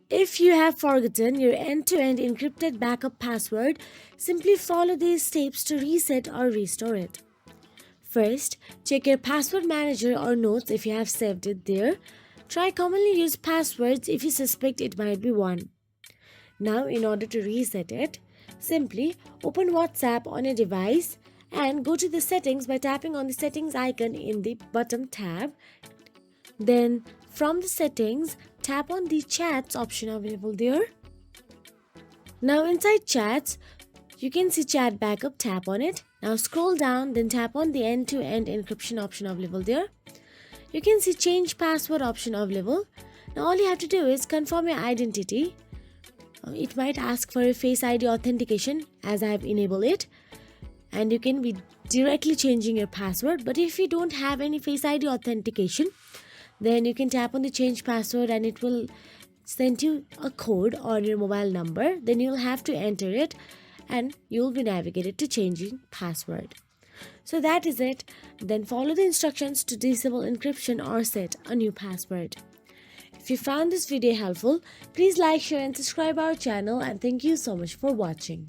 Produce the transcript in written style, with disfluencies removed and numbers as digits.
If you have forgotten your end-to-end encrypted backup password, simply follow these steps to reset or restore it. First, check your password manager or notes if you have saved it there. Try commonly used passwords if you suspect it might be one. Now, in order to reset it, simply open WhatsApp on your device and go to the settings by tapping on the settings icon in the bottom tab. Then, from the settings, tap on the chats option available there. Now, inside chats, you can see chat backup, tap on it. Now, scroll down, then tap on the end to end encryption option available there. You can see change password option available. Now, all you have to do is confirm your identity. It might ask for a Face ID authentication as I have enabled it, and you can be directly changing your password. But if you don't have any Face ID authentication, then you can tap on the change password and it will send you a code on your mobile number. Then you'll have to enter it and you'll be navigated to changing password. So that is it. Then follow the instructions to disable encryption or set a new password. If you found this video helpful, please like, share and subscribe our channel, and thank you so much for watching.